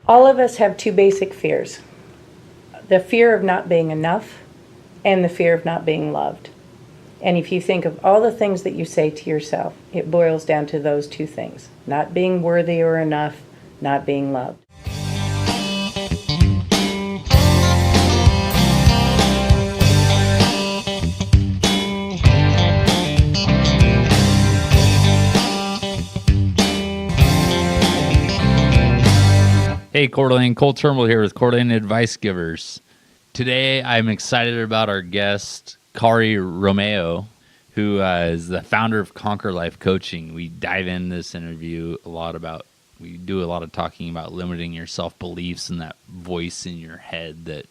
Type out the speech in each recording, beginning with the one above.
All of us have two basic fears: the fear of not being enough and the fear of not being loved. And if you think of all the things that you say to yourself, it boils down to those two things: not being worthy or enough, not being loved. Hey, Coeur d'Alene, Cole Turnbull here with Coeur d'Alene Advice Givers. Today, I'm excited about our guest, Kari Romeo, who is the founder of Conquer Life Coaching. We dive in this interview we do a lot of talking about limiting your self-beliefs and that voice in your head that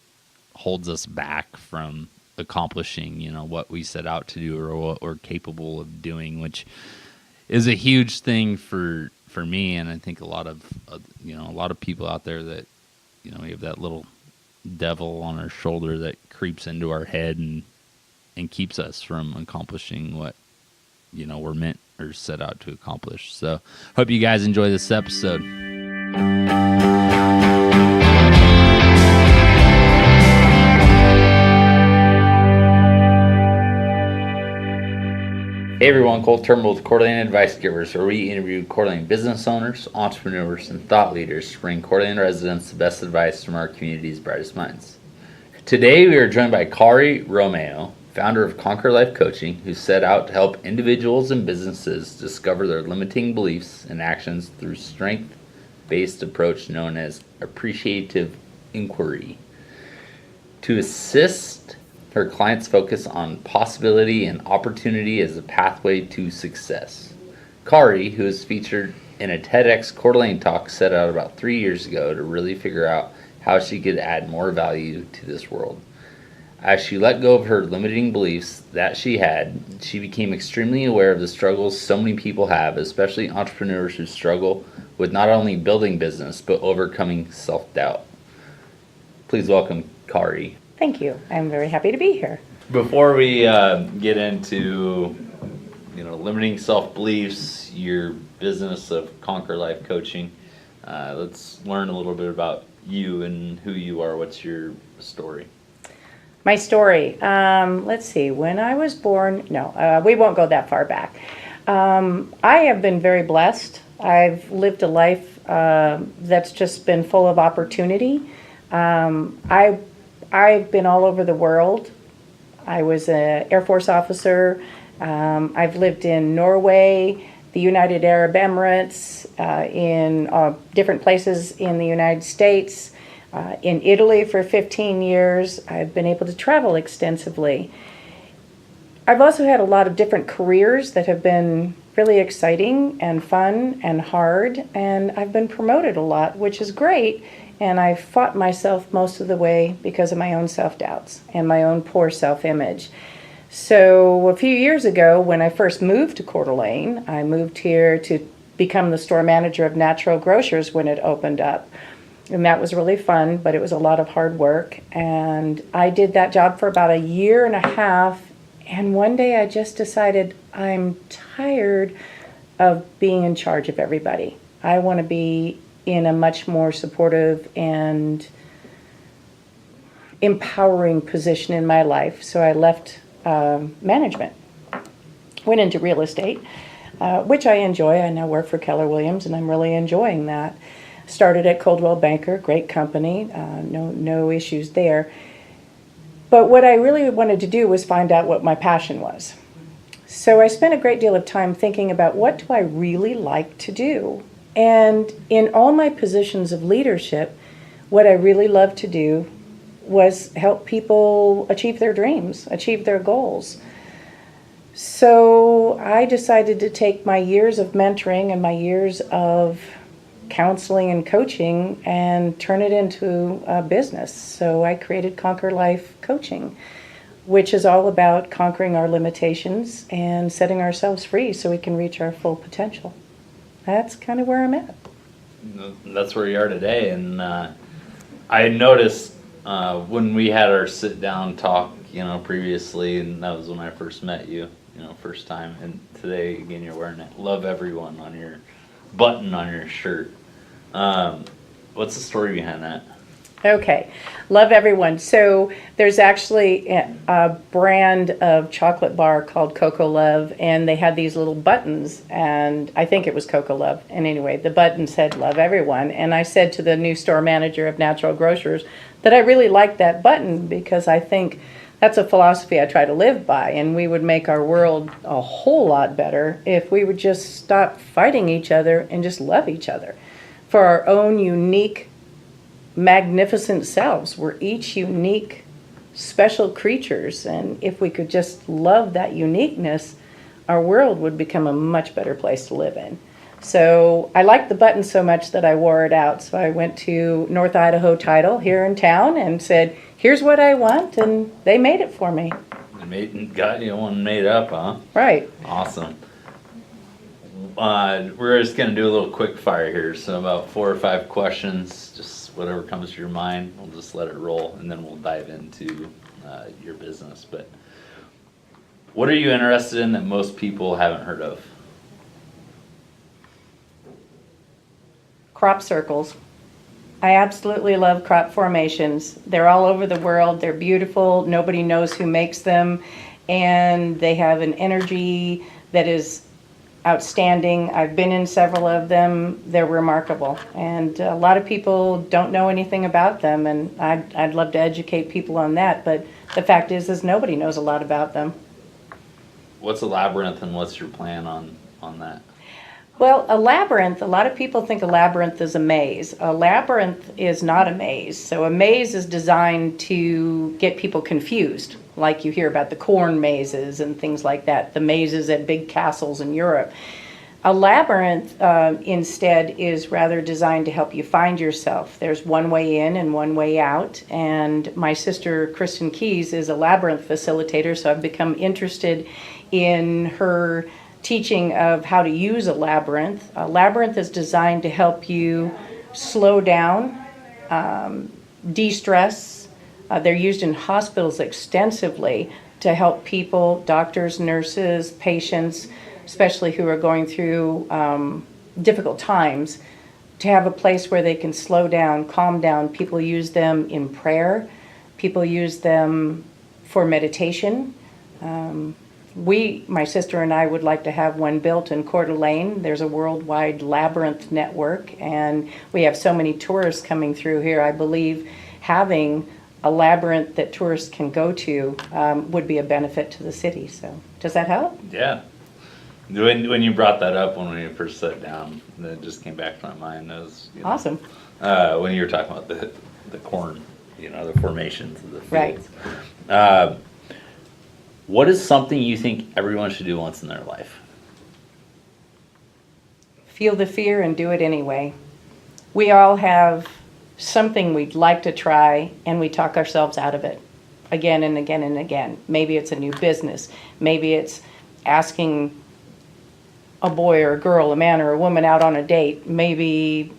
holds us back from accomplishing, what we set out to do or what we're capable of doing, which is a huge thing for me, and I think a lot of people out there that we have that little devil on our shoulder that creeps into our head and keeps us from accomplishing what we're meant or set out to accomplish. So hope you guys enjoy this episode. Hey everyone, Cole Turnbull with Coeur d'Alene Advice Givers, where we interview Coeur d'Alene business owners, entrepreneurs, and thought leaders to bring Coeur d'Alene residents the best advice from our community's brightest minds. Today we are joined by Kari Romeo, founder of Conquer Life Coaching, who set out to help individuals and businesses discover their limiting beliefs and actions through strength-based approach known as appreciative inquiry. To assist her clients focus on possibility and opportunity as a pathway to success. Kari, who is featured in a TEDx Coeur d'Alene talk, set out about 3 years ago to really figure out how she could add more value to this world. As she let go of her limiting beliefs that she had, she became extremely aware of the struggles so many people have, especially entrepreneurs who struggle with not only building business, but overcoming self-doubt. Please welcome Kari. Thank you. I'm very happy to be here. Before we get into limiting self-beliefs, your business of Conquer Life Coaching, let's learn a little bit about you and who you are. What's your story? My story. Let's see. When I was born, we won't go that far back. I have been very blessed. I've lived a life that's just been full of opportunity. I've been all over the world. I was an Air Force officer. I've lived in Norway, the United Arab Emirates, in different places in the United States, in Italy for 15 years. I've been able to travel extensively. I've also had a lot of different careers that have been really exciting and fun and hard, and I've been promoted a lot, which is great. And I fought myself most of the way because of my own self-doubts and my own poor self-image. So a few years ago, when I first moved to Coeur d'Alene, I moved here to become the store manager of Natural Grocers when it opened up. And that was really fun, but it was a lot of hard work. And I did that job for about a year and a half. And one day I just decided I'm tired of being in charge of everybody. I want to be in a much more supportive and empowering position in my life. So I left management, went into real estate, which I enjoy. I now work for Keller Williams, and I'm really enjoying that. Started at Coldwell Banker, great company, no issues there. But what I really wanted to do was find out what my passion was. So I spent a great deal of time thinking about, what do I really like to do? And in all my positions of leadership, what I really loved to do was help people achieve their dreams, achieve their goals. So I decided to take my years of mentoring and my years of counseling and coaching and turn it into a business. So I created Conquer Life Coaching, which is all about conquering our limitations and setting ourselves free so we can reach our full potential. That's kind of where I'm at. That's where you are today. And I noticed when we had our sit-down talk, previously, and that was when I first met you, first time. And today, again, you're wearing it. Love everyone on your button on your shirt. What's the story behind that? Okay, love everyone. So there's actually a brand of chocolate bar called Coco Love, and they had these little buttons, and I think it was Coco Love. And anyway, the button said love everyone. And I said to the new store manager of Natural Grocers that I really liked that button because I think that's a philosophy I try to live by, and we would make our world a whole lot better if we would just stop fighting each other and just love each other for our own unique magnificent selves. We're each unique, special creatures, and if we could just love that uniqueness, our world would become a much better place to live in. So I liked the button so much that I wore it out. So I went to North Idaho Title here in town and said, here's what I want, and they made it for me. Got you one made up, huh? Right. Awesome. We're just gonna do a little quick fire here, so about 4 or 5 questions, just whatever comes to your mind. We'll just let it roll, and then we'll dive into your business. But what are you interested in that most people haven't heard of? Crop circles. I absolutely love crop formations. They're all over the world. They're beautiful. Nobody knows who makes them, and they have an energy that is outstanding. I've been in several of them. They're remarkable, and a lot of people don't know anything about them, and I'd love to educate people on that, but the fact is nobody knows a lot about them. What's a labyrinth, and what's your plan on that? Well, a labyrinth, a lot of people think a labyrinth is a maze. A labyrinth is not a maze. So a maze is designed to get people confused, like you hear about the corn mazes and things like that, the mazes at big castles in Europe. A labyrinth instead is rather designed to help you find yourself. There's one way in and one way out, and my sister Kristen Keys is a labyrinth facilitator, so I've become interested in her teaching of how to use a labyrinth. A labyrinth is designed to help you slow down, de-stress. They're used in hospitals extensively to help people, doctors, nurses, patients, especially who are going through difficult times, to have a place where they can slow down, calm down. People use them in prayer. People use them for meditation. My sister and I would like to have one built in Coeur d'Alene. There's a worldwide labyrinth network, and we have so many tourists coming through here. I believe having a labyrinth that tourists can go to would be a benefit to the city. So, does that help? Yeah. When you brought that up, when we first sat down, that just came back to my mind. That was, Awesome. When you were talking about the corn, the formations of the fields. Right. What is something you think everyone should do once in their life? Feel the fear and do it anyway. We all have something we'd like to try, and we talk ourselves out of it again and again and again. Maybe it's a new business. Maybe it's asking a boy or a girl, a man or a woman out on a date. Maybe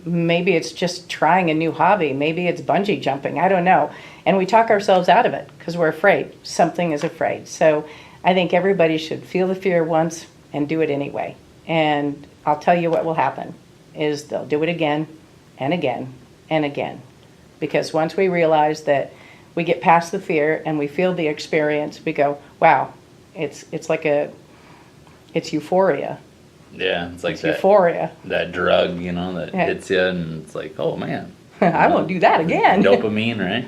it's just trying a new hobby. Maybe it's bungee jumping. I don't know. And we talk ourselves out of it because we're afraid. Something is afraid. So I think everybody should feel the fear once and do it anyway. And I'll tell you what will happen is they'll do it again and again and again. Because once we realize that we get past the fear and we feel the experience, we go, wow, it's euphoria. Yeah, it's like It's euphoria. that drug, that hits you, and it's like, oh man. I won't do that again. Dopamine, right?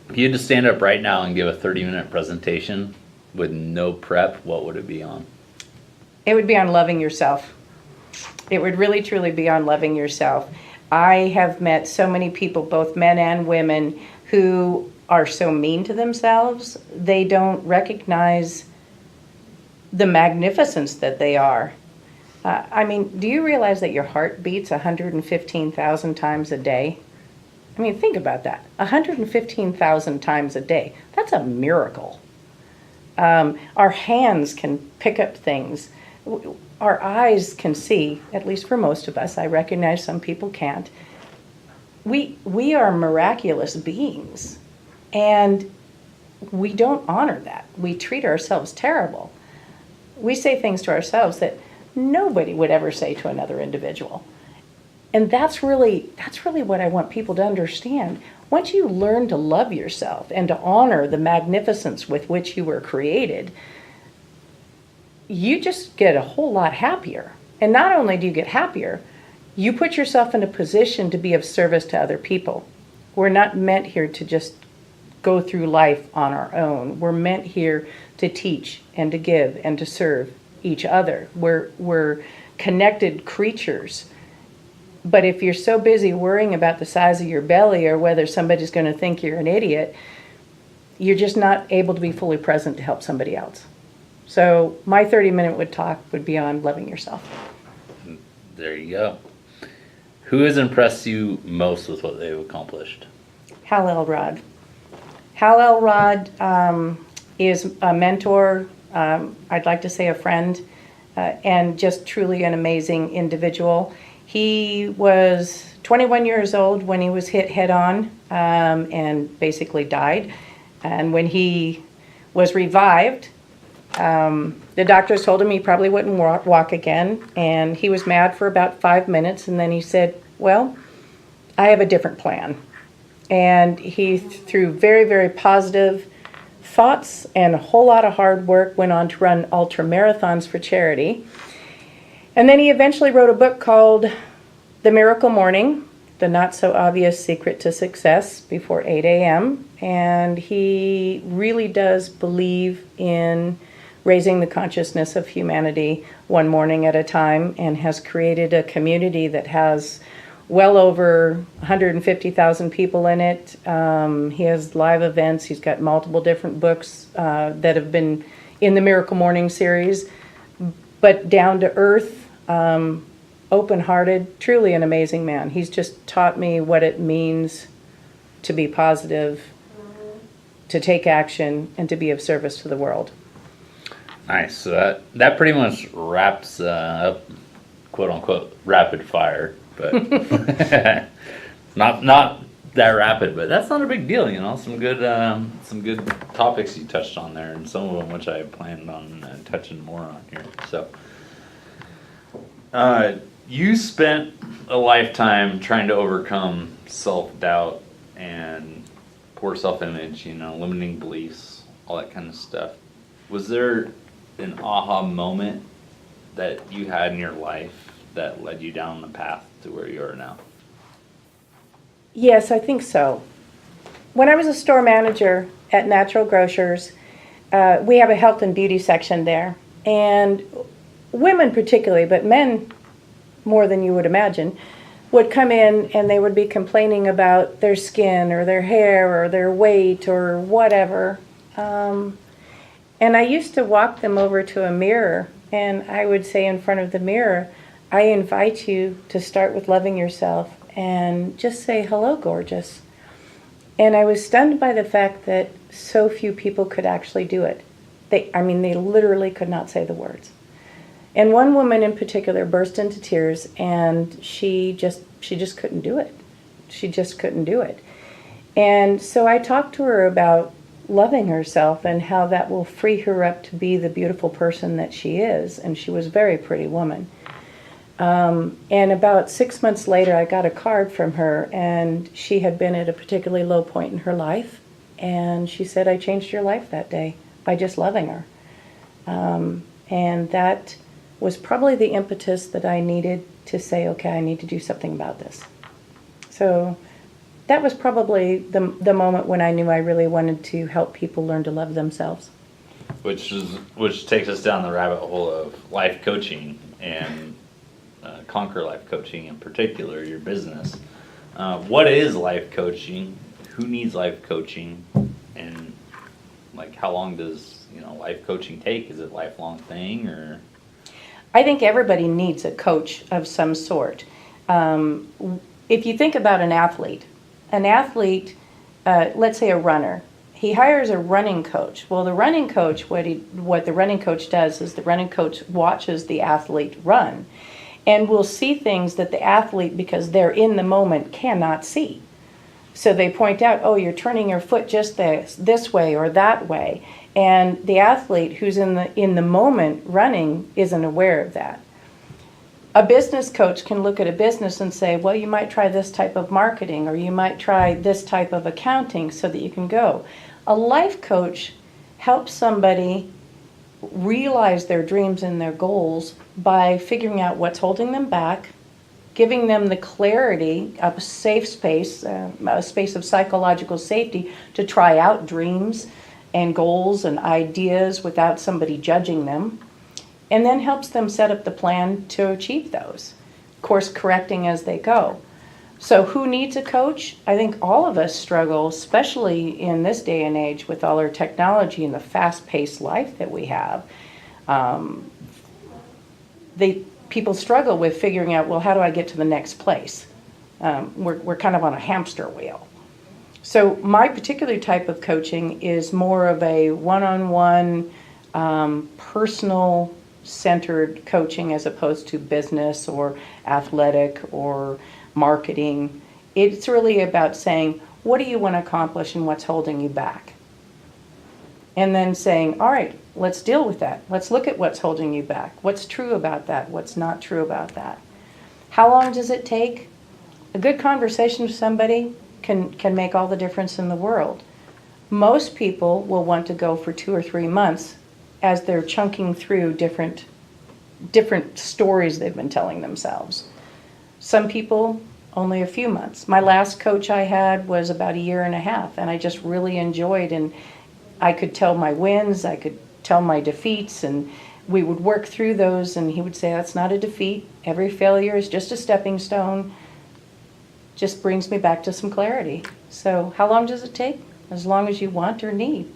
If you had to stand up right now and give a 30-minute presentation with no prep, what would it be on? It would be on loving yourself. It would really, truly be on loving yourself. I have met so many people, both men and women, who are so mean to themselves, they don't recognize the magnificence that they are. Do you realize that your heart beats 115,000 times a day? Think about that. 115,000 times a day. That's a miracle. Our hands can pick up things. Our eyes can see, at least for most of us. I recognize some people can't. We are miraculous beings, and we don't honor that. We treat ourselves terrible. We say things to ourselves that nobody would ever say to another individual. And that's really what I want people to understand. Once you learn to love yourself and to honor the magnificence with which you were created, you just get a whole lot happier. And not only do you get happier, you put yourself in a position to be of service to other people. We're not meant here to just go through life on our own. We're meant here to teach and to give and to serve each other. We're connected creatures. But if you're so busy worrying about the size of your belly or whether somebody's going to think you're an idiot, you're just not able to be fully present to help somebody else. So my 30-minute talk would be on loving yourself. There you go. Who has impressed you most with what they've accomplished? Hal Elrod. Hal Elrod is a mentor, I'd like to say a friend, and just truly an amazing individual. He was 21 years old when he was hit head-on and basically died. And when he was revived, the doctors told him he probably wouldn't walk again. And he was mad for about 5 minutes, and then he said, well, I have a different plan. And he, through very, very positive thoughts and a whole lot of hard work, went on to run ultra marathons for charity. And then he eventually wrote a book called The Miracle Morning, The Not So Obvious Secret to Success Before 8 a.m. And he really does believe in raising the consciousness of humanity one morning at a time, and has created a community that has well over 150,000 people in it. He has live events. He's got multiple different books that have been in the Miracle Morning series, but down to earth, open-hearted, truly an amazing man. He's just taught me what it means to be positive, to take action, and to be of service to the world. Nice. So that pretty much wraps up, quote unquote, rapid fire, but not that rapid. But that's not a big deal, you know. Some good topics you touched on there, and some of them which I planned on touching more on here. So, you spent a lifetime trying to overcome self-doubt and poor self-image, you know, limiting beliefs, all that kind of stuff. Was there an aha moment that you had in your life that led you down the path to where you are now? Yes, I think so. When I was a store manager at Natural Grocers, we have a health and beauty section there. And women particularly, but men more than you would imagine, would come in and they would be complaining about their skin or their hair or their weight or whatever. And I used to walk them over to a mirror, and I would say in front of the mirror, I invite you to start with loving yourself and just say, hello, gorgeous. And I was stunned by the fact that so few people could actually do it. They literally could not say the words. And one woman in particular burst into tears, and she just couldn't do it. She just couldn't do it. And so I talked to her about loving herself and how that will free her up to be the beautiful person that she is. And she was a very pretty woman. And about 6 months later, I got a card from her, and she had been at a particularly low point in her life. And she said, I changed your life that day by just loving her. And that was probably the impetus that I needed to say, okay, I need to do something about this. So that was probably the moment when I knew I really wanted to help people learn to love themselves. Which takes us down the rabbit hole of life coaching and Conquer Life Coaching in particular, your business. What is life coaching? Who needs life coaching? And like, how long does life coaching take? Is it a lifelong thing, or? I think everybody needs a coach of some sort. If you think about an athlete, let's say a runner, he hires a running coach. Well, the running coach, what the running coach does is the running coach watches the athlete run and will see things that the athlete, because they're in the moment, cannot see. So they point out, oh, you're turning your foot just this way or that way. And the athlete who's in the moment running isn't aware of that. A business coach can look at a business and say, well, you might try this type of marketing, or you might try this type of accounting so that you can go. A life coach helps somebody realize their dreams and their goals by figuring out what's holding them back, giving them the clarity of a safe space, a space of psychological safety to try out dreams and goals and ideas without somebody judging them, and then helps them set up the plan to achieve those, course correcting as they go. So who needs a coach? I think all of us struggle, especially in this day and age with all our technology and the fast-paced life that we have. People struggle with figuring out, well, how do I get to the next place? We're kind of on a hamster wheel. So my particular type of coaching is more of a one-on-one, personal-centered coaching as opposed to business or athletic or marketing. It's really about saying, what do you want to accomplish and what's holding you back? And then saying, all right, let's deal with that. Let's look at what's holding you back. What's true about that? What's not true about that? How long does it take? A good conversation with somebody can make all the difference in the world. Most people will want to go for 2 or 3 months as they're chunking through different stories they've been telling themselves. Some people, only a few months. My last coach I had was about 1.5 years, and I just really enjoyed, and I could tell my wins, I could tell my defeats, and we would work through those, and he would say, that's not a defeat. Every failure is just a stepping stone. Just brings me back to some clarity. So how long does it take? As long as you want or need.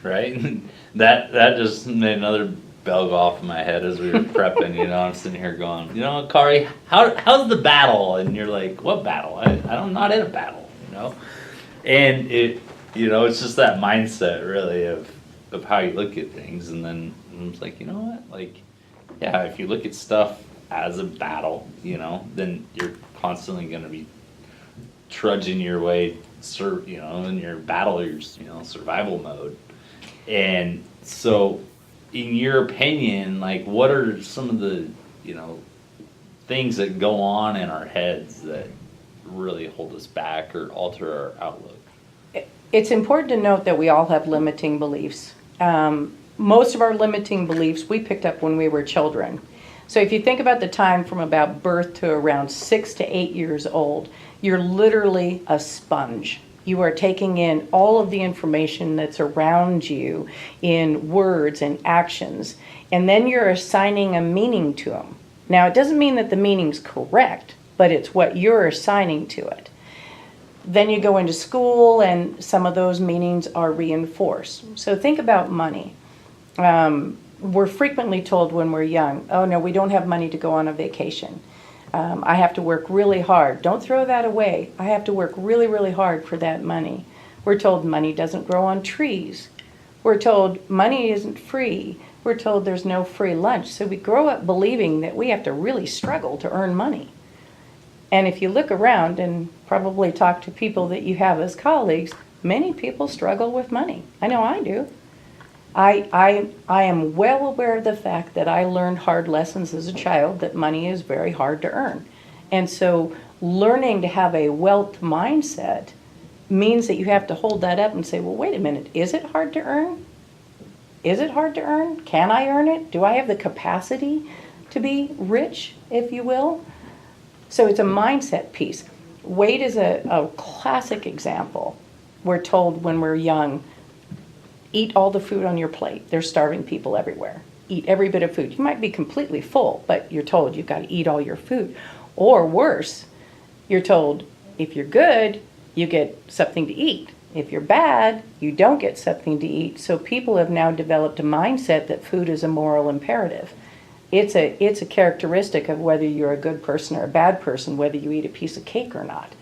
Right? That just made another bell go off in my head as we were prepping, I'm sitting here going, Kari, how's the battle? And you're like, what battle? I'm not in a battle, And it's just that mindset really of how you look at things. And then it's like, you know what? Like, yeah, if you look at stuff as a battle, then you're constantly going to be trudging your way, in your battle, your, survival mode. And so, in your opinion, like, what are some of the, things that go on in our heads that really hold us back or alter our outlook? It's important to note that we all have limiting beliefs. Most of our limiting beliefs we picked up when we were children. So if you think about the time from about birth to around 6 to 8 years old, you're literally a sponge. You are taking in all of the information that's around you in words and actions, and then you're assigning a meaning to them. Now, it doesn't mean that the meaning's correct, but it's what you're assigning to it. Then you go into school, and some of those meanings are reinforced. So think about money. We're frequently told when we're young, oh no, we don't have money to go on a vacation. I have to work really hard. Don't throw that away. I have to work really, really hard for that money. We're told money doesn't grow on trees. We're told money isn't free. We're told there's no free lunch. So we grow up believing that we have to really struggle to earn money. And if you look around and probably talk to people that you have as colleagues, many people struggle with money. I know I do. I am well aware of the fact that I learned hard lessons as a child, that money is very hard to earn. And so learning to have a wealth mindset means that you have to hold that up and say, well, wait a minute, is it hard to earn? Is it hard to earn? Can I earn it? Do I have the capacity to be rich, if you will? So it's a mindset piece. Weight is a classic example. We're told when we're young, eat all the food on your plate. There's starving people everywhere. Eat every bit of food. You might be completely full, but you're told you've got to eat all your food. Or worse, you're told if you're good, you get something to eat. If you're bad, you don't get something to eat. So people have now developed a mindset that food is a moral imperative. It's a characteristic of whether you're a good person or a bad person, whether you eat a piece of cake or not.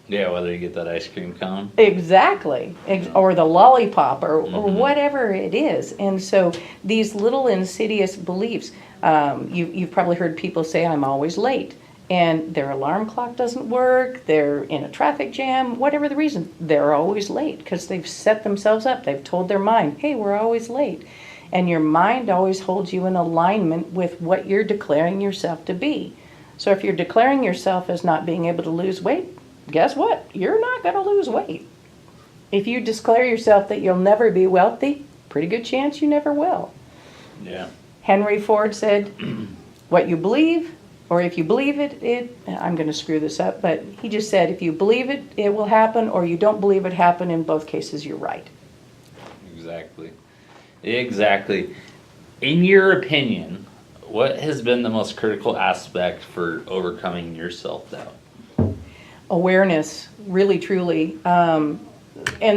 Yeah, whether you get that ice cream cone. Exactly. Or the lollipop or whatever it is. And so these little insidious beliefs, you've probably heard people say, I'm always late. And their alarm clock doesn't work, they're in a traffic jam, whatever the reason, they're always late because they've set themselves up. They've told their mind, hey, we're always late. And your mind always holds you in alignment with what you're declaring yourself to be. So if you're declaring yourself as not being able to lose weight, guess what? You're not going to lose weight. If you declare yourself that you'll never be wealthy, pretty good chance you never will. Yeah. Henry Ford said, what you believe, or if you believe it, I'm going to screw this up, but he just said, if you believe it, it will happen, or you don't believe it happen. In both cases, you're right. Exactly. Exactly. In your opinion, what has been the most critical aspect for overcoming your self-doubt? Awareness, really, truly. And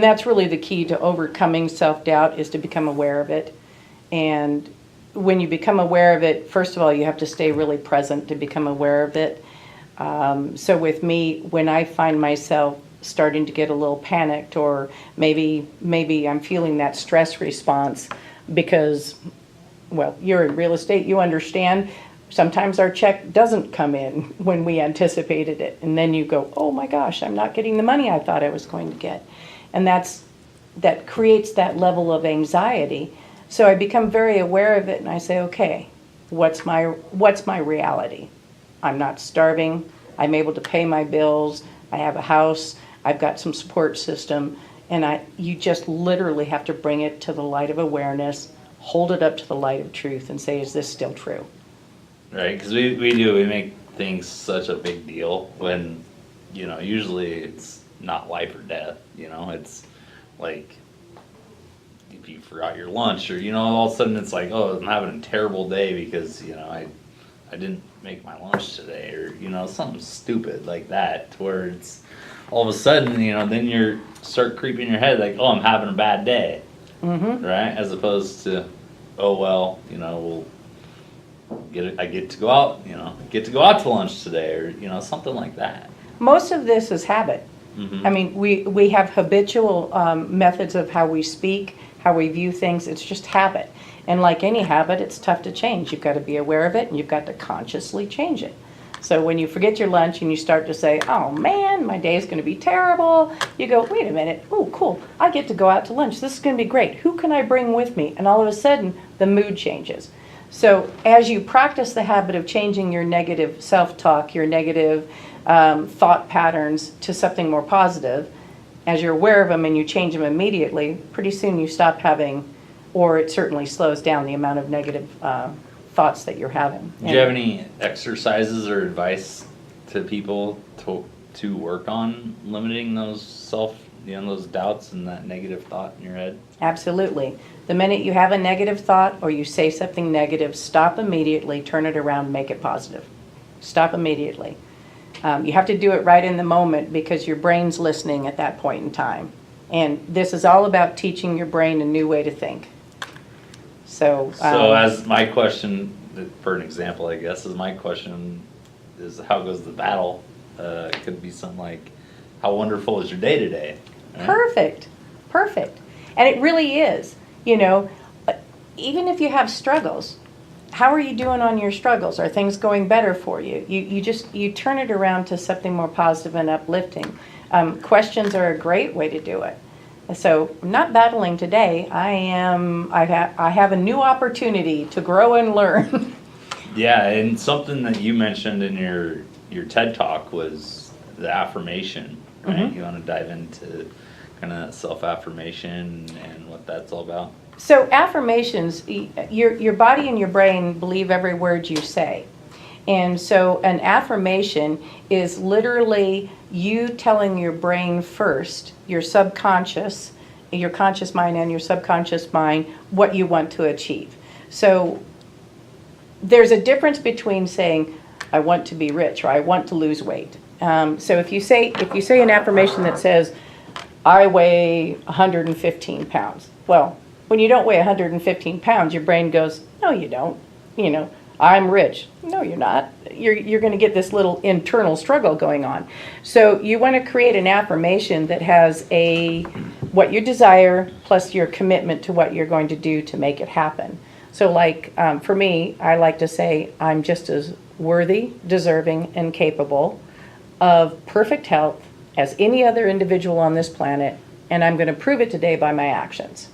that's really the key to overcoming self-doubt, is to become aware of it. And when you become aware of it, first of all, you have to stay really present to become aware of it. So with me, when I find myself starting to get a little panicked, or maybe I'm feeling that stress response because, well, you're in real estate, you understand, sometimes our check doesn't come in when we anticipated it. And then you go, oh my gosh, I'm not getting the money I thought I was going to get. And that creates that level of anxiety. So I become very aware of it, and I say, okay, what's my reality? I'm not starving. I'm able to pay my bills. I have a house. I've got some support system. And you just literally have to bring it to the light of awareness, hold it up to the light of truth, and say, is this still true? Right, because we make things such a big deal when, usually it's not life or death, it's like if you forgot your lunch, or, all of a sudden it's like, oh, I'm having a terrible day because, I didn't make my lunch today, or, something stupid like that, to where it's all of a sudden, then you start creeping in your head like, oh, I'm having a bad day, right? As opposed to, oh, well, I get to go out, get to go out to lunch today, or, something like that. Most of this is habit. Mm-hmm. I mean, we have habitual methods of how we speak, how we view things. It's just habit. And like any habit, it's tough to change. You've got to be aware of it, and you've got to consciously change it. So when you forget your lunch and you start to say, oh man, my day is going to be terrible, you go, wait a minute, oh cool, I get to go out to lunch. This is going to be great. Who can I bring with me? And all of a sudden, the mood changes. So as you practice the habit of changing your negative self-talk, your negative thought patterns to something more positive, as you're aware of them and you change them immediately, pretty soon you stop having, or it certainly slows down the amount of negative thoughts that you're having. Do you have any exercises or advice to people to work on limiting those those doubts and that negative thought in your head? Absolutely. The minute you have a negative thought or you say something negative, stop immediately, turn it around, make it positive. Stop immediately. You have to do it right in the moment, because your brain's listening at that point in time. And this is all about teaching your brain a new way to think. So as my question, for an example, I guess, is my question is, how goes the battle? It could be something like, how wonderful is your day today? Right? Perfect. And it really is. Even if you have struggles, how are you doing on your struggles? Are things going better for you? You turn it around to something more positive and uplifting. Questions are a great way to do it. So I'm not battling today. I have a new opportunity to grow and learn. Yeah, and something that you mentioned in your TED Talk was the affirmation, right? Mm-hmm. You want to dive into kind of self-affirmation and what that's all about? So affirmations, your body and your brain believe every word you say. And so an affirmation is literally you telling your brain first, your conscious mind and your subconscious mind, what you want to achieve. So there's a difference between saying, I want to be rich, or I want to lose weight. So if you say an affirmation that says, I weigh 115 pounds. Well, when you don't weigh 115 pounds, your brain goes, no, you don't. I'm rich. No, you're not. You're going to get this little internal struggle going on. So you want to create an affirmation that has what you desire plus your commitment to what you're going to do to make it happen. So like for me, I like to say I'm just as worthy, deserving, and capable of perfect health as any other individual on this planet, and I'm going to prove it today by my actions.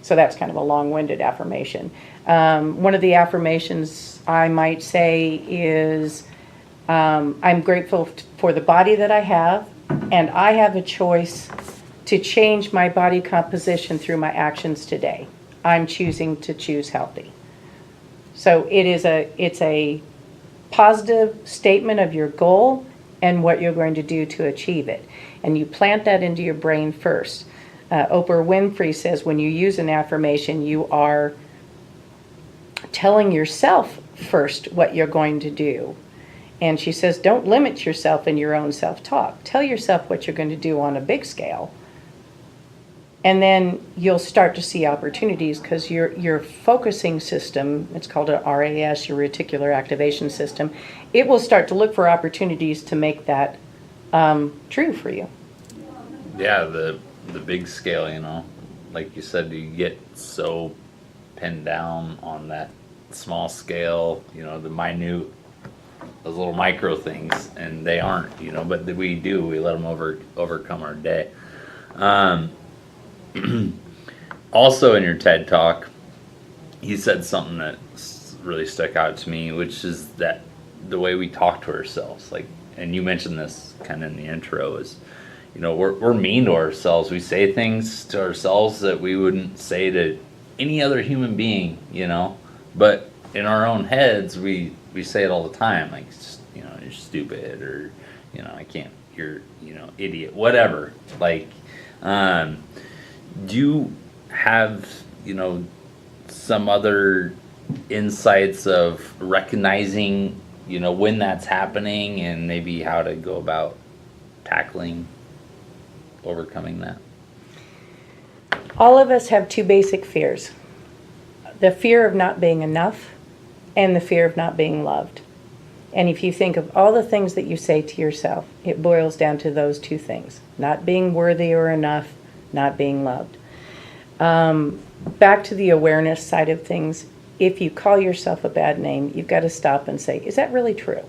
So that's kind of a long-winded affirmation. One of the affirmations I might say is, I'm grateful for the body that I have, and I have a choice to change my body composition through my actions today. I'm choosing to choose healthy. So it's a positive statement of your goal and what you're going to do to achieve it. And you plant that into your brain first. Oprah Winfrey says when you use an affirmation, you are telling yourself first what you're going to do. And she says, don't limit yourself in your own self-talk. Tell yourself what you're going to do on a big scale. And then you'll start to see opportunities because your focusing system, it's called a RAS, your reticular activation system, it will start to look for opportunities to make that true for you. Yeah, the big scale, you know, like you said, you get so pinned down on that small scale, you know, the minute, those little micro things, and they aren't, you know, but we let them overcome our day. Also in your TED Talk, you said something that really stuck out to me, which is that the way we talk to ourselves, like, and you mentioned this kind of in the intro, is, you know, we're mean to ourselves. We say things to ourselves that we wouldn't say to any other human being, you know, but in our own heads, we say it all the time, like, you know, you're stupid, or, you know, I can't, you're, you know, idiot, whatever. Like, do you have, you know, some other insights of recognizing, you know, when that's happening and maybe how to go about overcoming that? All of us have two basic fears. The fear of not being enough and the fear of not being loved. And if you think of all the things that you say to yourself, it boils down to those two things. Not being worthy or enough, not being loved. Back to the awareness side of things, if you call yourself a bad name, you've got to stop and say, is that really true?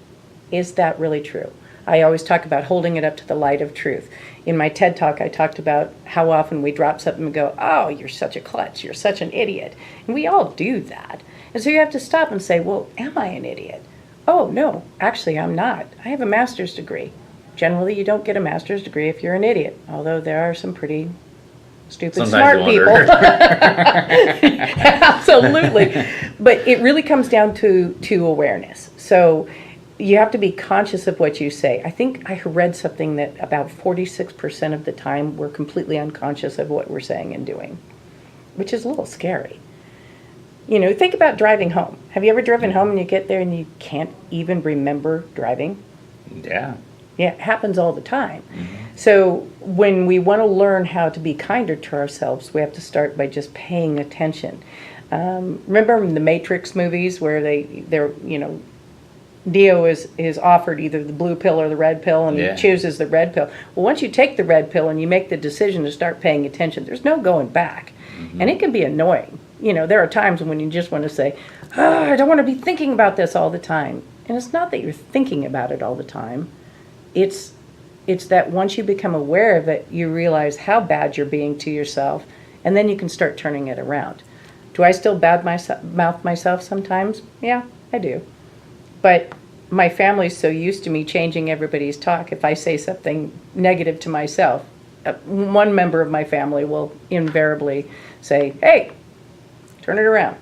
Is that really true? I always talk about holding it up to the light of truth. In my TED Talk, I talked about how often we drop something and go, oh, you're such a klutz, you're such an idiot. And we all do that. And so you have to stop and say, well, am I an idiot? Oh, no, actually, I'm not. I have a master's degree. Generally, you don't get a master's degree if you're an idiot, although there are some pretty stupid, Sometimes smart people. Absolutely. But it really comes down to awareness. So you have to be conscious of what you say. I think I read something that about 46% of the time we're completely unconscious of what we're saying and doing, which is a little scary. You know, think about driving home. Have you ever driven home and you get there and you can't even remember driving? Yeah. Yeah, it happens all the time. Mm-hmm. So when we want to learn how to be kinder to ourselves, we have to start by just paying attention. Remember in the Matrix movies where they're you know, Neo is offered either the blue pill or the red pill, and he chooses the red pill. Well, once you take the red pill and you make the decision to start paying attention, there's no going back. Mm-hmm. And it can be annoying. You know, there are times when you just want to say, I don't want to be thinking about this all the time. And it's not that you're thinking about it all the time. It's that once you become aware of it, you realize how bad you're being to yourself, and then you can start turning it around. Do I still mouth myself sometimes? Yeah, I do. But my family's so used to me changing everybody's talk. If I say something negative to myself, one member of my family will invariably say, hey, turn it around.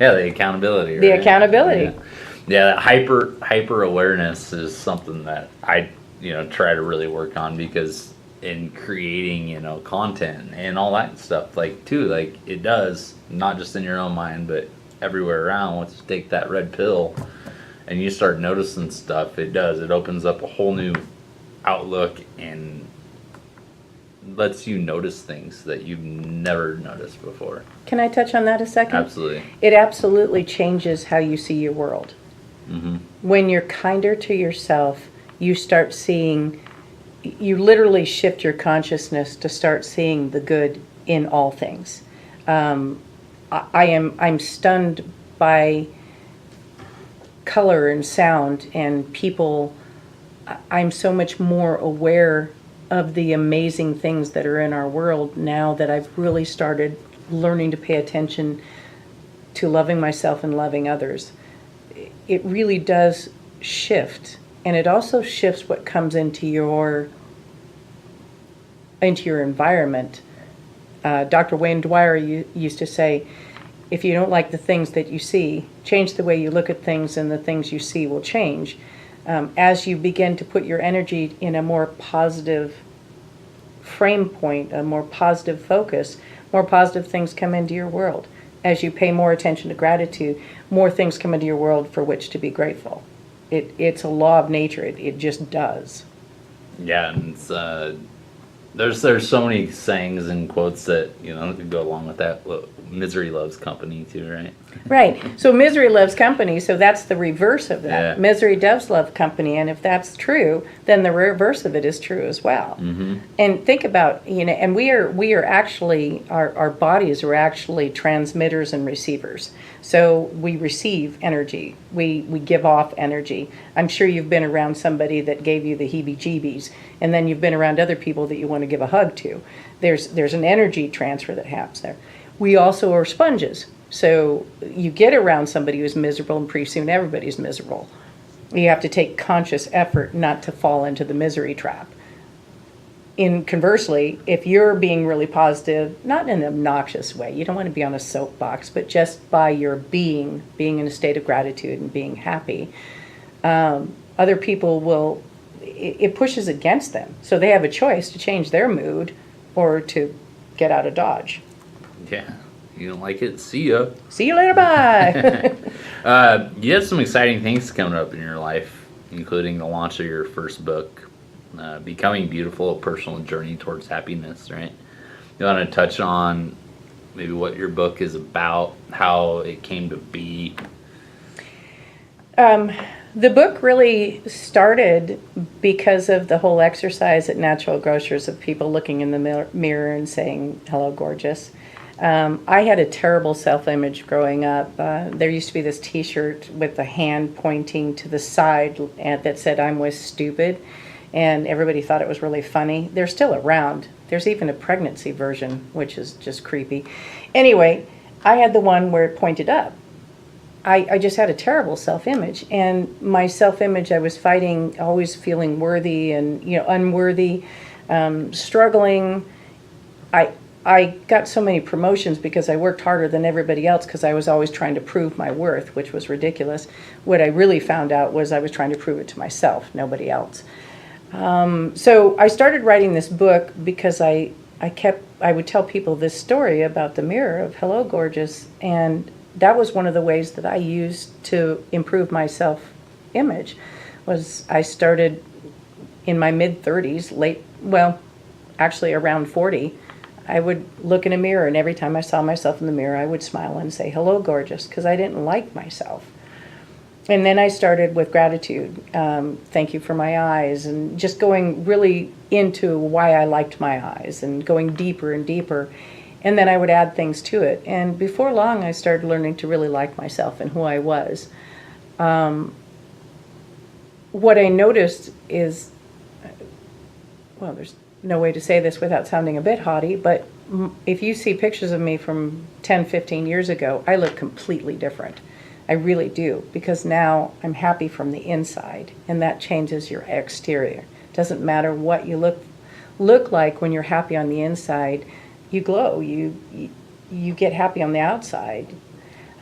Yeah, the accountability. The right? accountability. Yeah, that hyper awareness is something that I, you know, try to really work on, because in creating, you know, content and all that stuff, like, too, like, it does, not just in your own mind, but everywhere around. Once you take that red pill and you start noticing stuff, it opens up a whole new outlook and lets you notice things that you've never noticed before. Can I touch on that a second? Absolutely. It absolutely changes how you see your world. Mm-hmm. When you're kinder to yourself, you start seeing, you literally shift your consciousness to start seeing the good in all things. I'm stunned by color and sound and people. I'm so much more aware of the amazing things that are in our world now that I've really started learning to pay attention to loving myself and loving others. It really does shift, and it also shifts what comes into your environment. Dr. Wayne Dwyer used to say, if you don't like the things that you see, change the way you look at things and the things you see will change. As you begin to put your energy in a more positive frame point, a more positive focus, more positive things come into your world. As you pay more attention to gratitude, more things come into your world for which to be grateful. It's a law of nature. It just does. Yeah, and it's, there's so many sayings and quotes that could go along with that. Misery loves company too, right? Right. So misery loves company. So that's the reverse of that. Yeah. Misery does love company, and if that's true, then the reverse of it is true as well. Mm-hmm. And think about and we are actually our bodies are actually transmitters and receivers. So we receive energy. We give off energy. I'm sure you've been around somebody that gave you the heebie-jeebies, and then you've been around other people that you want to give a hug to. There's an energy transfer that happens there. We also are sponges. So you get around somebody who's miserable, and pretty soon everybody's miserable. You have to take conscious effort not to fall into the misery trap. Conversely, if you're being really positive, not in an obnoxious way, you don't want to be on a soapbox, but just by your being in a state of gratitude and being happy, other people it pushes against them. So they have a choice to change their mood or to get out of Dodge. Yeah. You don't like it? See ya. See you later, bye. You have some exciting things coming up in your life, including the launch of your first book, Becoming Beautiful, A Personal Journey Towards Happiness, right? You want to touch on maybe what your book is about, how it came to be? The book really started because of the whole exercise at Natural Grocers of people looking in the mirror and saying, hello, gorgeous. I had a terrible self-image growing up. There used to be this t-shirt with the hand pointing to the side that said I was stupid, and everybody thought it was really funny. They're still around. There's even a pregnancy version, which is just creepy. Anyway, I had the one where it pointed up. I just had a terrible self-image, and my self-image, I was fighting, always feeling worthy and unworthy, struggling. I got so many promotions because I worked harder than everybody else because I was always trying to prove my worth, which was ridiculous. What I really found out was I was trying to prove it to myself, nobody else. So I started writing this book because I would tell people this story about the mirror of hello, gorgeous, and that was one of the ways that I used to improve my self-image. Was I started in my mid-30s, actually around 40. I would look in a mirror, and every time I saw myself in the mirror, I would smile and say, hello, gorgeous, because I didn't like myself. And then I started with gratitude. Thank you for my eyes, and just going really into why I liked my eyes and going deeper and deeper. And then I would add things to it. And before long, I started learning to really like myself and who I was. What I noticed is, there's no way to say this without sounding a bit haughty, but if you see pictures of me from 10, 15 years ago, I look completely different. I really do, because now I'm happy from the inside, and that changes your exterior. Doesn't matter what you look like when you're happy on the inside. You glow. You get happy on the outside.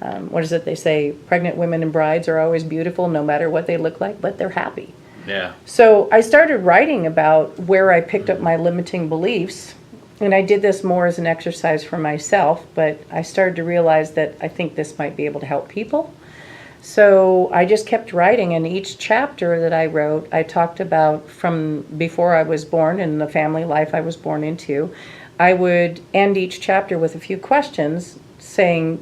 What is it they say? Pregnant women and brides are always beautiful, no matter what they look like, but they're happy. Yeah. So I started writing about where I picked up my limiting beliefs, and I did this more as an exercise for myself, but I started to realize that I think this might be able to help people. So I just kept writing, and each chapter that I wrote, I talked about from before I was born and the family life I was born into. I would end each chapter with a few questions saying,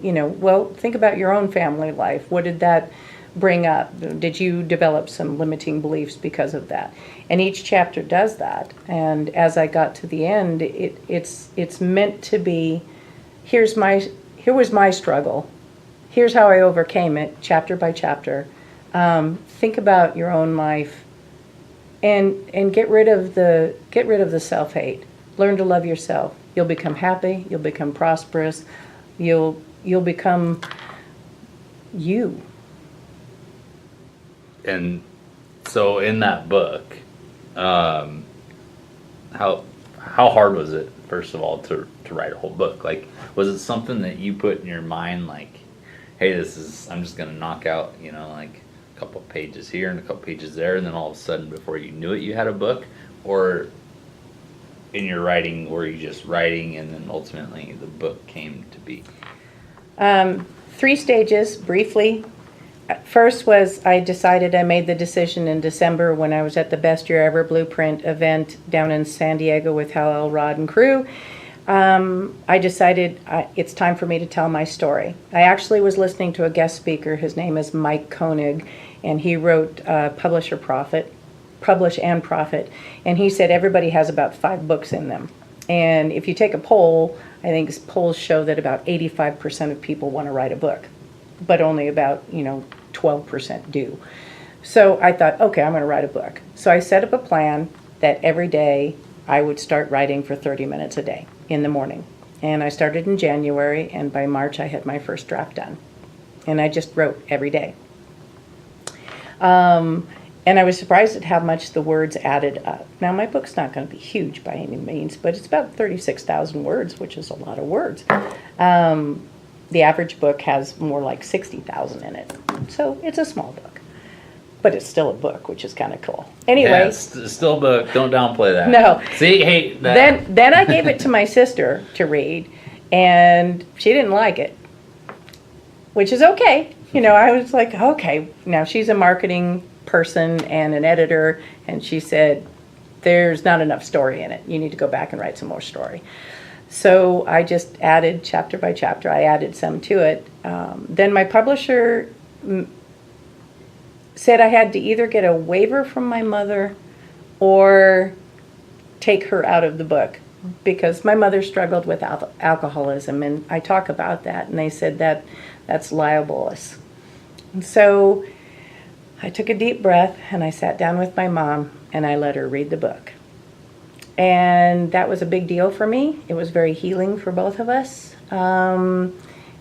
think about your own family life. What did that bring up? Did you develop some limiting beliefs because of that? And each chapter does that. And as I got to the end, it's meant to be, here was my struggle. Here's how I overcame it, chapter by chapter. Think about your own life. and get rid of the self-hate. Learn to love yourself. You'll become happy, you'll become prosperous, you'll become you. And so in that book, how hard was it, first of all, to write a whole book? Like, was it something that you put in your mind, like, hey, I'm just gonna knock out, like a couple of pages here and a couple pages there, and then all of a sudden, before you knew it, you had a book? Or in your writing, were you just writing and then ultimately the book came to be? 3 stages, briefly. First was I made the decision in December when I was at the Best Year Ever Blueprint event down in San Diego with Hal Elrod and crew. I decided it's time for me to tell my story. I actually was listening to a guest speaker. His name is Mike Koenig, and he wrote Publish and Profit. And he said everybody has about 5 books in them. And if you take a poll, I think polls show that about 85% of people want to write a book, but only about 12% do. So I thought, okay, I'm going to write a book. So I set up a plan that every day I would start writing for 30 minutes a day in the morning. And I started in January, and by March I had my first draft done. And I just wrote every day. And I was surprised at how much the words added up. Now, my book's not going to be huge by any means, but it's about 36,000 words, which is a lot of words. The average book has more like 60,000 in it. So it's a small book. But it's still a book, which is kind of cool. Anyway. Yeah, it's still a book. Don't downplay that. No. See, hey. That. Then I gave it to my sister to read, and she didn't like it, which is okay. I was like, okay. Now, she's a marketing person and an editor, and she said, there's not enough story in it. You need to go back and write some more story. So I just added chapter by chapter. I added some to it. Then my publisher said I had to either get a waiver from my mother or take her out of the book, because my mother struggled with alcoholism, and I talk about that, and they said that's libelous. And so I took a deep breath, and I sat down with my mom, and I let her read the book. And that was a big deal for me. It was very healing for both of us.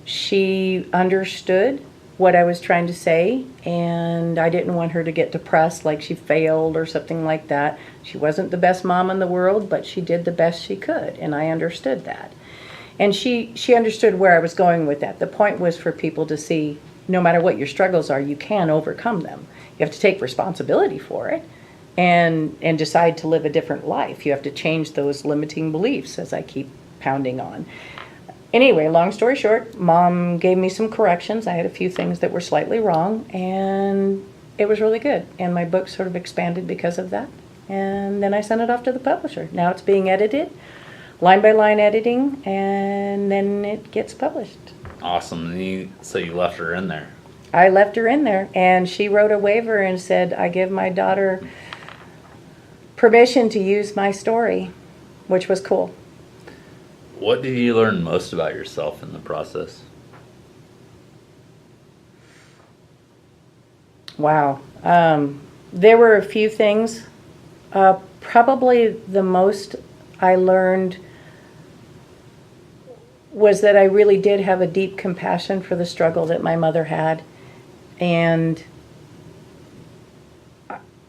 She understood what I was trying to say, and I didn't want her to get depressed like she failed or something like that. She wasn't the best mom in the world, but she did the best she could, and I understood that. And she understood where I was going with that. The point was for people to see, no matter what your struggles are, you can overcome them. You have to take responsibility for it and decide to live a different life. You have to change those limiting beliefs, as I keep pounding on. Anyway, long story short, Mom gave me some corrections. I had a few things that were slightly wrong, and it was really good. And my book sort of expanded because of that. And then I sent it off to the publisher. Now it's being edited, line by line editing, and then it gets published. Awesome. So you left her in there. I left her in there, and she wrote a waiver and said, I give my daughter permission to use my story, which was cool. What did you learn most about yourself in the process? Wow. There were a few things. Probably the most I learned was that I really did have a deep compassion for the struggle that my mother had. And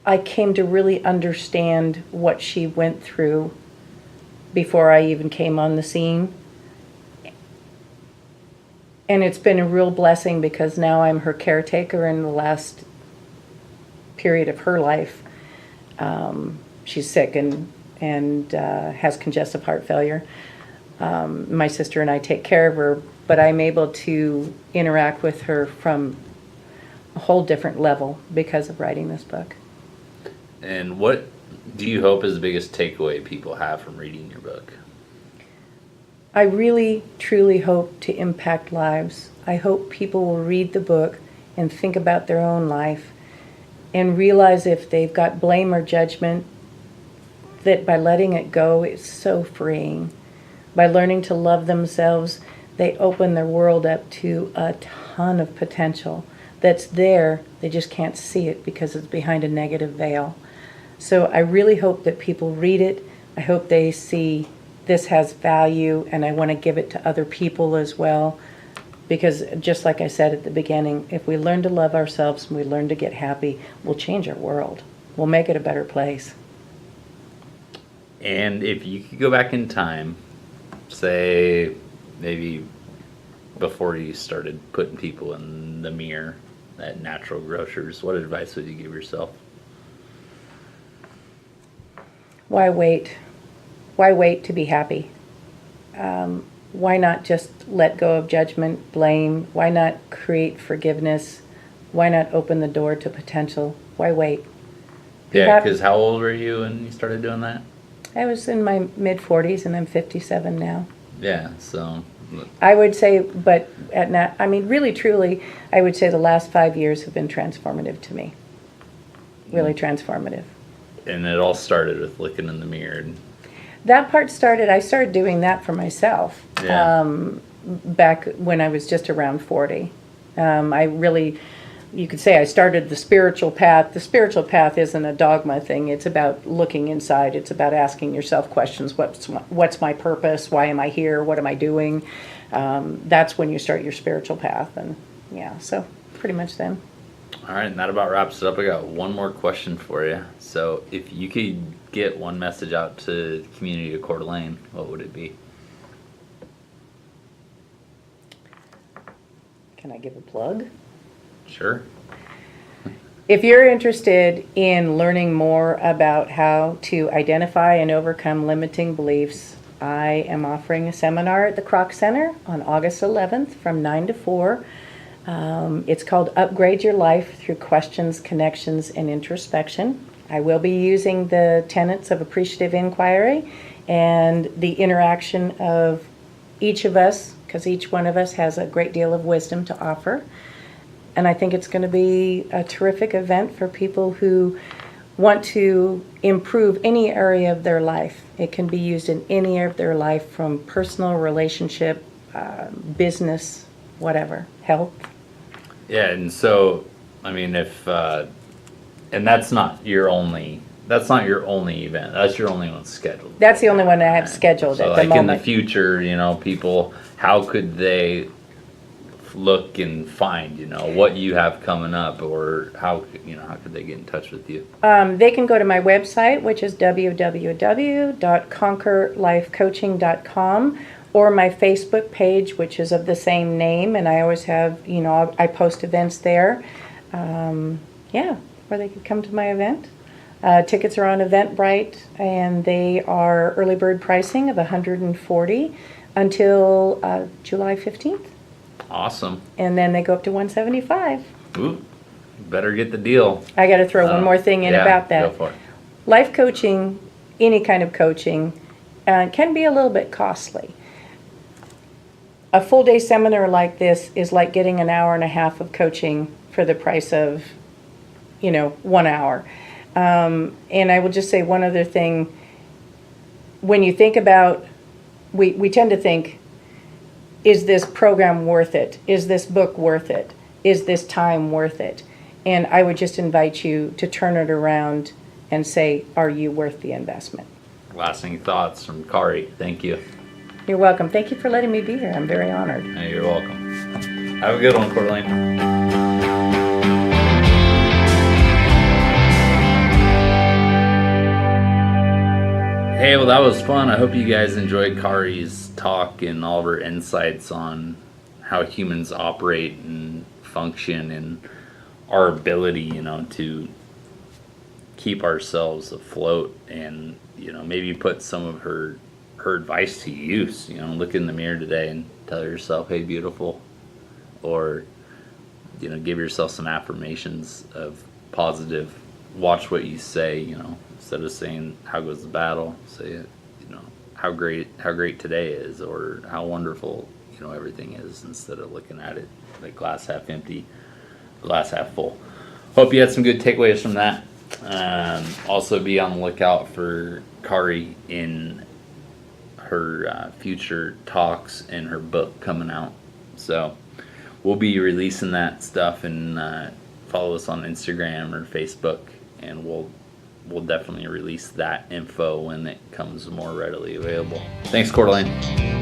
I came to really understand what she went through before I even came on the scene. And it's been a real blessing, because now I'm her caretaker in the last period of her life. She's sick and has congestive heart failure. My sister and I take care of her, but I'm able to interact with her from a whole different level because of writing this book. And what do you hope is the biggest takeaway people have from reading your book? I really, truly hope to impact lives. I hope people will read the book and think about their own life and realize if they've got blame or judgment, that by letting it go, it's so freeing. By learning to love themselves, they open their world up to a ton of potential that's there. They just can't see it because it's behind a negative veil. So I really hope that people read it. I hope they see this has value, and I want to give it to other people as well. Because just like I said at the beginning, if we learn to love ourselves and we learn to get happy, we'll change our world. We'll make it a better place. And if you could go back in time, say maybe before you started putting people in the mirror at Natural Grocers, what advice would you give yourself? Why wait? Why wait to be happy? Why not just let go of judgment, blame? Why not create forgiveness? Why not open the door to potential? Why wait? Yeah, because how old were you when you started doing that? I was in my mid-40s, and I'm 57 now. Yeah, so... I would say, but really, truly, I would say the last 5 years have been transformative to me. Really transformative. And it all started with looking in the mirror. And That part started, I started doing that for myself. Yeah. Back when I was just around 40. I really, you could say I started the spiritual path. The spiritual path isn't a dogma thing. It's about looking inside. It's about asking yourself questions. What's my purpose? Why am I here? What am I doing? That's when you start your spiritual path. And yeah, so pretty much then. all right, and that about wraps it up. I got one more question for you. So if you could get one message out to the community of Coeur d'Alene, what would it be? Can I give a plug? Sure. If you're interested in learning more about how to identify and overcome limiting beliefs, I am offering a seminar at the Kroc Center on August 11th from 9 to 4. It's called Upgrade Your Life Through Questions, Connections, and Introspection. I will be using the tenets of appreciative inquiry and the interaction of each of us, because each one of us has a great deal of wisdom to offer. And I think it's going to be a terrific event for people who want to improve any area of their life. It can be used in any area of their life, from personal, relationship, business, whatever, health. Yeah, and so, I mean, if, and that's not your only event. That's your only one scheduled. That's the only one I have scheduled So at the like in the moment. future, people, how could they look and find, what you have coming up, or how could they get in touch with you? They can go to my website, which is www.conquerlifecoaching.com, or my Facebook page, which is of the same name, and I always have, I post events there. Or they could come to my event. Tickets are on Eventbrite, and they are early bird pricing of $140 until July 15th. Awesome. And then they go up to $175. Ooh, better get the deal. I got to throw one more thing in about that. Go for it. Life coaching, any kind of coaching, can be a little bit costly. A full day seminar like this is like getting an hour and a half of coaching for the price of, 1 hour. And I will just say one other thing. When you think about, we tend to think, is this program worth it? Is this book worth it? Is this time worth it? And I would just invite you to turn it around and say, are you worth the investment? Lasting thoughts from Kari. Thank you. You're welcome. Thank you for letting me be here. I'm very honored. Hey, you're welcome. Have a good one, Coeur d'Alene. Hey, well, that was fun. I hope you guys enjoyed Kari's talk and all of her insights on how humans operate and function, and our ability, to keep ourselves afloat, and, maybe put some of her advice to use. Look in the mirror today and tell yourself, hey, beautiful. Or, give yourself some affirmations of positive. Watch what you say, instead of saying how goes the battle, say it, how great today is, or how wonderful, everything is, instead of looking at it like glass half empty, glass half full. Hope you had some good takeaways from that. Also be on the lookout for Kari in her future talks and her book coming out. So we'll be releasing that stuff, and follow us on Instagram or Facebook, and we'll we'll definitely release that info when it comes more readily available. Thanks, Coeur d'Alene.